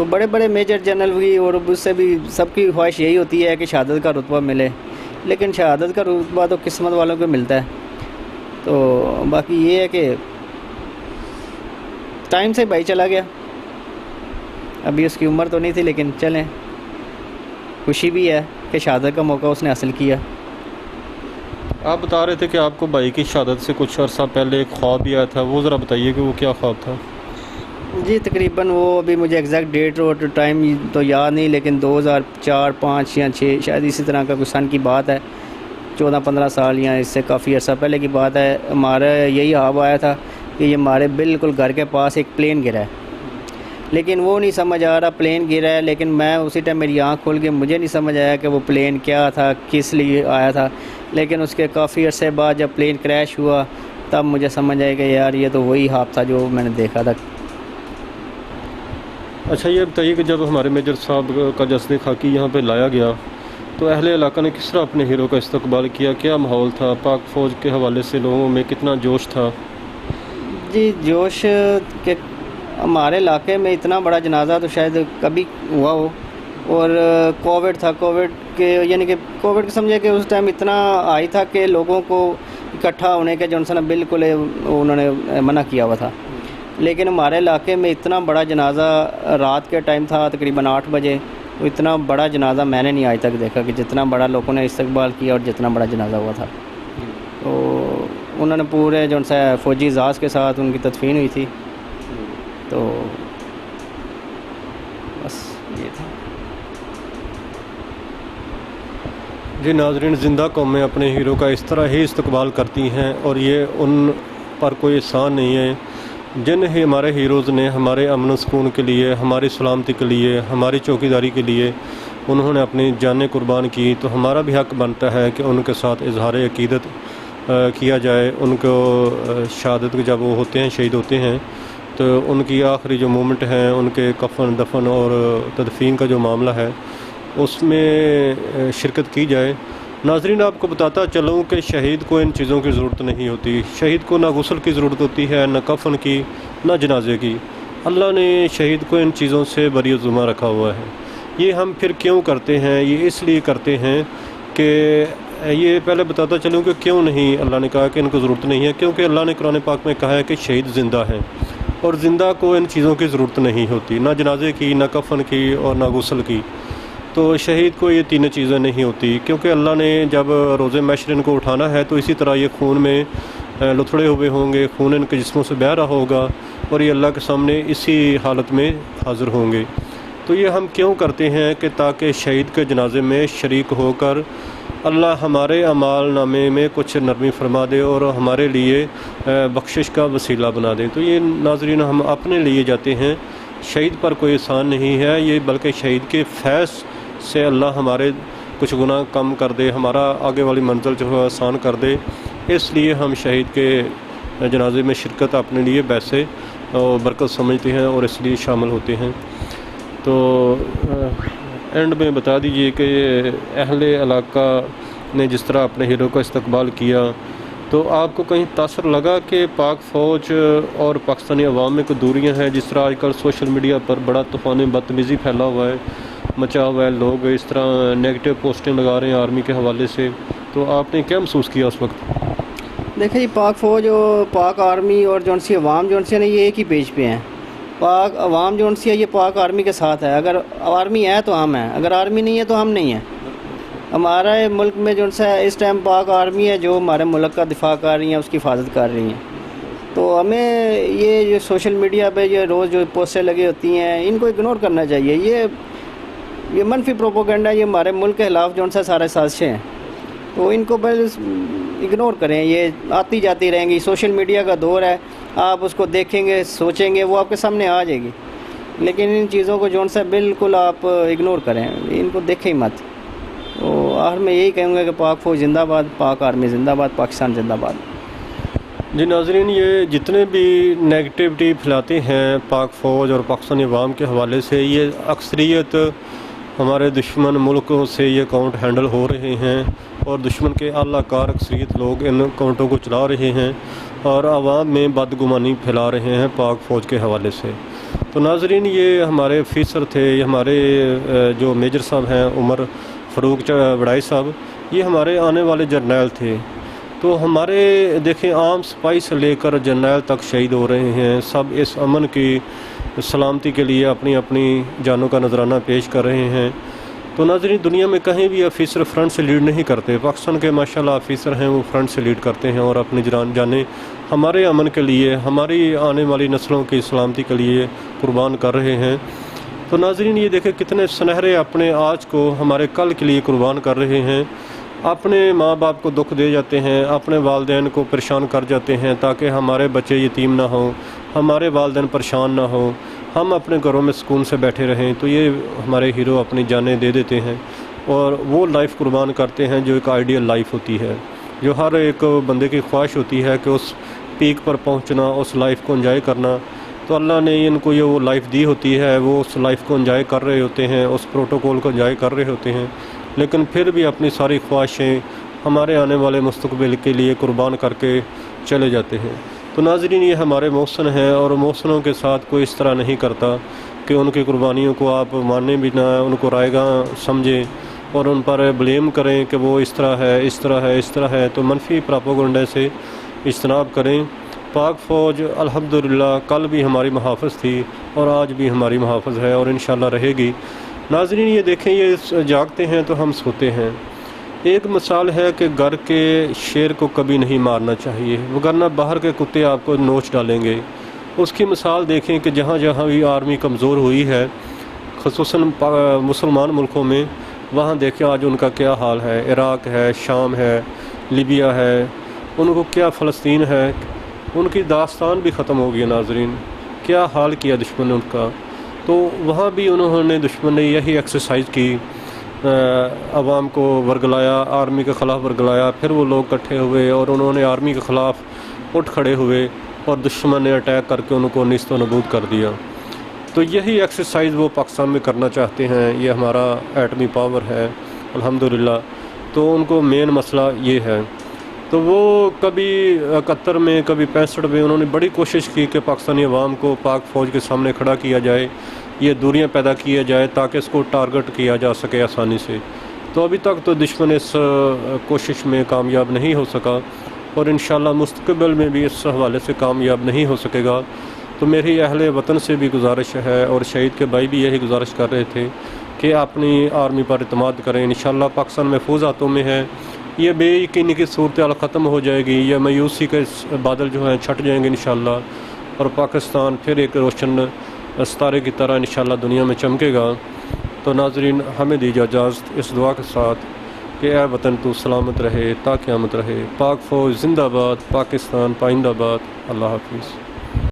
تو بڑے بڑے میجر جنرل کی اور اس سے بھی سب کی خواہش یہی ہوتی ہے کہ شہادت کا رتبہ ملے، لیکن شہادت کا رتبہ تو قسمت والوں کو ملتا ہے۔ تو باقی یہ ہے کہ ٹائم سے بھائی چلا گیا، ابھی اس کی عمر تو نہیں تھی، لیکن چلیں، خوشی بھی ہے کہ شہادت کا موقع اس نے حاصل کیا۔ آپ بتا رہے تھے کہ آپ کو بھائی کی شہادت سے کچھ عرصہ پہلے ایک خواب بھی آیا تھا، وہ ذرا بتائیے کہ وہ کیا خواب تھا؟ جی تقریباً وہ ابھی مجھے ایگزیکٹ ڈیٹ اور ٹائم تو یاد نہیں، لیکن 2004 5 یا 6 شاید اسی طرح کا کچھ سن کی بات ہے، 14-15 سال یا اس سے کافی عرصہ پہلے کی بات ہے۔ ہمارا یہی خواب آیا تھا کہ یہ ہمارے بالکل گھر کے پاس ایک پلین گرا ہے، لیکن وہ نہیں سمجھ آ رہا پلین گرا ہے، لیکن میں اسی ٹائم میری آنکھ کھل کے مجھے نہیں سمجھ آیا کہ وہ پلین کیا تھا، کس لیے آیا تھا، لیکن اس کے کافی عرصے بعد جب پلین کریش ہوا تب مجھے سمجھ آیا کہ یار یہ تو وہی خواب تھا جو میں نے دیکھا تھا۔ اچھا یہ بتائیے کہ جب ہمارے میجر صاحب کا جسد خاکی یہاں پہ لایا گیا تو اہل علاقہ نے کس طرح اپنے ہیرو کا استقبال کیا؟ کیا ماحول تھا؟ پاک فوج کے حوالے سے لوگوں میں کتنا جوش تھا؟ جی جوش کہ ہمارے علاقے میں اتنا بڑا جنازہ تو شاید کبھی ہوا ہو، اور کووڈ تھا، کووڈ کے یعنی کہ کووڈ سمجھے کہ اس ٹائم اتنا آئی تھا کہ لوگوں کو اکٹھا ہونے کے جو انسان بالکل انہوں نے منع کیا ہوا تھا، لیکن ہمارے علاقے میں اتنا بڑا جنازہ رات کے ٹائم تھا تقریباً 8 بجے، تو اتنا بڑا جنازہ میں نے نہیں آج تک دیکھا کہ جتنا بڑا لوگوں نے استقبال کیا اور جتنا بڑا جنازہ ہوا تھا۔ تو انہوں نے پورے جو سا فوجی اعزاز کے ساتھ ان کی تدفین ہوئی تھی، تو بس یہ تھا۔ جی ناظرین، زندہ قومیں اپنے ہیرو کا اس طرح ہی استقبال کرتی ہیں، اور یہ ان پر کوئی احسان نہیں ہے جن ہمارے ہیروز نے ہمارے امن و سکون کے لیے، ہماری سلامتی کے لیے، ہماری چوکیداری کے لیے انہوں نے اپنی جانیں قربان کی، تو ہمارا بھی حق بنتا ہے کہ ان کے ساتھ اظہار عقیدت کیا جائے۔ ان کو شہادت جب وہ ہوتے ہیں، شہید ہوتے ہیں، تو ان کی آخری جو مومنٹ ہیں، ان کے کفن دفن اور تدفین کا جو معاملہ ہے اس میں شرکت کی جائے۔ ناظرین، آپ کو بتاتا چلوں کہ شہید کو ان چیزوں کی ضرورت نہیں ہوتی۔ شہید کو نہ غسل کی ضرورت ہوتی ہے، نہ کفن کی، نہ جنازے کی۔ اللہ نے شہید کو ان چیزوں سے بری ذمہ رکھا ہوا ہے۔ یہ ہم پھر کیوں کرتے ہیں؟ یہ اس لیے کرتے ہیں کہ یہ پہلے بتاتا چلوں کہ کیوں نہیں اللہ نے کہا کہ ان کو ضرورت نہیں ہے، کیونکہ اللہ نے قرآن پاک میں کہا ہے کہ شہید زندہ ہیں، اور زندہ کو ان چیزوں کی ضرورت نہیں ہوتی، نہ جنازے کی، نہ کفن کی، اور نہ غسل کی۔ تو شہید کو یہ تینوں چیزیں نہیں ہوتی، کیونکہ اللہ نے جب روز محشر ان کو اٹھانا ہے تو اسی طرح یہ خون میں لتھڑے ہوئے ہوں گے، خون ان کے جسموں سے بہہ رہا ہوگا، اور یہ اللہ کے سامنے اسی حالت میں حاضر ہوں گے۔ تو یہ ہم کیوں کرتے ہیں کہ تاکہ شہید کے جنازے میں شریک ہو کر اللہ ہمارے اعمال نامے میں کچھ نرمی فرما دے اور ہمارے لیے بخشش کا وسیلہ بنا دے۔ تو یہ ناظرین ہم اپنے لیے جاتے ہیں، شہید پر کوئی احسان نہیں ہے، یہ بلکہ شہید کے فیض سے اللہ ہمارے کچھ گناہ کم کر دے، ہمارا آگے والی منزل جو ہے آسان کر دے، اس لیے ہم شہید کے جنازے میں شرکت اپنے لیے ویسے برکت سمجھتے ہیں اور اس لیے شامل ہوتے ہیں۔ تو اینڈ میں بتا دیجئے کہ اہل علاقہ نے جس طرح اپنے ہیرو کا استقبال کیا، تو آپ کو کہیں تاثر لگا کہ پاک فوج اور پاکستانی عوام میں کوئی دوریاں ہیں؟ جس طرح آج کل سوشل میڈیا پر بڑا طوفان بدتمیزی پھیلا ہوا ہے، مچا ہوا ہے، لوگ اس طرح نیگیٹو پوسٹیں لگا رہے ہیں آرمی کے حوالے سے، تو آپ نے کیا محسوس کیا اس وقت؟ دیکھیں جی، پاک فوج اور پاک آرمی اور جو سی عوام جو سی یہ ایک ہی پیج پہ ہیں۔ پاک عوام جو سی ہے یہ پاک آرمی کے ساتھ ہے، اگر آرمی ہے تو ہم ہیں، اگر آرمی نہیں ہے تو ہم نہیں ہیں۔ ہمارا ملک میں جو سا اس ٹائم پاک آرمی ہے جو ہمارے ملک کا دفاع کر رہی ہیں، اس کی حفاظت کر رہی ہیں۔ تو ہمیں یہ جو سوشل میڈیا پہ یہ روز جو پوسٹیں لگی ہوتی ہیں ان کو اگنور کرنا چاہیے۔ یہ منفی پروپیگنڈا، یہ ہمارے ملک کے خلاف جو سارے سازشیں ہیں، تو ان کو بس اگنور کریں، یہ آتی جاتی رہیں گی۔ سوشل میڈیا کا دور ہے، آپ اس کو دیکھیں گے، سوچیں گے، وہ آپ کے سامنے آ جائے گی، لیکن ان چیزوں کو جو بالکل آپ اگنور کریں، ان کو دیکھیں ہی مت۔ تو آخر میں یہی کہوں گا کہ پاک فوج زندہ باد، پاک آرمی زندہ باد، پاکستان زندہ باد۔ جی ناظرین، یہ جتنے بھی نیگیٹیوٹی پھیلاتے ہیں پاک فوج اور پاکستانی عوام کے حوالے سے، یہ اکثریت ہمارے دشمن ملکوں سے یہ اکاؤنٹ ہینڈل ہو رہے ہیں، اور دشمن کے اعلیٰ کار اکثریت لوگ ان اکاؤنٹوں کو چلا رہے ہیں اور عوام میں بدگمانی پھیلا رہے ہیں پاک فوج کے حوالے سے۔ تو ناظرین یہ ہمارے آفیسر تھے، یہ ہمارے جو میجر صاحب ہیں عمر فاروق وڑائی صاحب، یہ ہمارے آنے والے جرنیل تھے۔ تو ہمارے دیکھیں عام سپاہی سے لے کر جرنیل تک شہید ہو رہے ہیں، سب اس امن کی سلامتی کے لیے اپنی اپنی جانوں کا نذرانہ پیش کر رہے ہیں۔ تو ناظرین دنیا میں کہیں بھی آفیسر فرنٹ سے لیڈ نہیں کرتے، پاکستان کے ماشاءاللہ آفیسر ہیں وہ فرنٹ سے لیڈ کرتے ہیں اور اپنی جانیں ہمارے امن کے لیے، ہماری آنے والی نسلوں کی سلامتی کے لیے قربان کر رہے ہیں۔ تو ناظرین یہ دیکھیں کتنے سنہرے اپنے آج کو ہمارے کل کے لیے قربان کر رہے ہیں، اپنے ماں باپ کو دکھ دے جاتے ہیں، اپنے والدین کو پریشان کر جاتے ہیں تاکہ ہمارے بچے یتیم نہ ہوں، ہمارے والدین پریشان نہ ہوں، ہم اپنے گھروں میں سکون سے بیٹھے رہیں۔ تو یہ ہمارے ہیرو اپنی جانیں دے دیتے ہیں اور وہ لائف قربان کرتے ہیں جو ایک آئیڈیل لائف ہوتی ہے، جو ہر ایک بندے کی خواہش ہوتی ہے کہ اس پیک پر پہنچنا، اس لائف کو انجوائے کرنا۔ تو اللہ نے ان کو یہ وہ لائف دی ہوتی ہے، وہ اس لائف کو انجوائے کر رہے ہوتے ہیں، اس پروٹوکول کو انجوائے کر رہے ہوتے ہیں، لیکن پھر بھی اپنی ساری خواہشیں ہمارے آنے والے مستقبل کے لیے قربان کر کے چلے جاتے ہیں۔ تو ناظرین یہ ہمارے محسن ہیں اور محسنوں کے ساتھ کوئی اس طرح نہیں کرتا کہ ان کی قربانیوں کو آپ ماننے بھی نہ، ان کو رائے گاں سمجھیں اور ان پر بلیم کریں کہ وہ اس طرح ہے، اس طرح ہے، اس طرح ہے۔ تو منفی پراپیگنڈے سے اجتناب کریں۔ پاک فوج الحمدللہ کل بھی ہماری محافظ تھی اور آج بھی ہماری محافظ ہے اور انشاءاللہ رہے گی۔ ناظرین یہ دیکھیں یہ جاگتے ہیں تو ہم سوتے ہیں۔ ایک مثال ہے کہ گھر کے شیر کو کبھی نہیں مارنا چاہیے، وگرنہ باہر کے کتے آپ کو نوچ ڈالیں گے۔ اس کی مثال دیکھیں کہ جہاں جہاں بھی آرمی کمزور ہوئی ہے، خصوصاً مسلمان ملکوں میں، وہاں دیکھیں آج ان کا کیا حال ہے۔ عراق ہے، شام ہے، لیبیا ہے، ان کو کیا فلسطین ہے، ان کی داستان بھی ختم ہو گئی۔ ناظرین کیا حال کیا دشمن نے ان کا۔ تو وہاں بھی انہوں نے دشمن نے یہی ایکسرسائز کی، عوام کو ورگلایا، آرمی کے خلاف ورگلایا، پھر وہ لوگ اکٹھے ہوئے اور انہوں نے آرمی کے خلاف اٹھ کھڑے ہوئے اور دشمن نے اٹیک کر کے ان کو نیست و نابود کر دیا۔ تو یہی ایکسرسائز وہ پاکستان میں کرنا چاہتے ہیں۔ یہ ہمارا ایٹمی پاور ہے الحمدللہ۔ تو ان کو مین مسئلہ یہ ہے۔ تو وہ کبھی 71 میں، کبھی 65 میں انہوں نے بڑی کوشش کی کہ پاکستانی عوام کو پاک فوج کے سامنے کھڑا کیا جائے، یہ دوریاں پیدا کیا جائے تاکہ اس کو ٹارگٹ کیا جا سکے آسانی سے۔ تو ابھی تک تو دشمن اس کوشش میں کامیاب نہیں ہو سکا اور انشاءاللہ مستقبل میں بھی اس حوالے سے کامیاب نہیں ہو سکے گا۔ تو میری اہل وطن سے بھی گزارش ہے اور شہید کے بھائی بھی یہی گزارش کر رہے تھے کہ اپنی آرمی پر اعتماد کریں۔ انشاءاللہ پاکستان محفوظ ہاتھوں میں ہے۔ یہ بے یقینی کی صورتحال ختم ہو جائے گی، یہ مایوسی کے بادل جو ہیں چھٹ جائیں گے انشاءاللہ، اور پاکستان پھر ایک روشن ستارے کی طرح انشاءاللہ دنیا میں چمکے گا۔ تو ناظرین ہمیں دیجیے اجازت اس دعا کے ساتھ کہ اے وطن تو سلامت رہے تا قیامت رہے۔ پاک فوج زندہ باد، پاکستان پائندہ باد۔ اللہ حافظ۔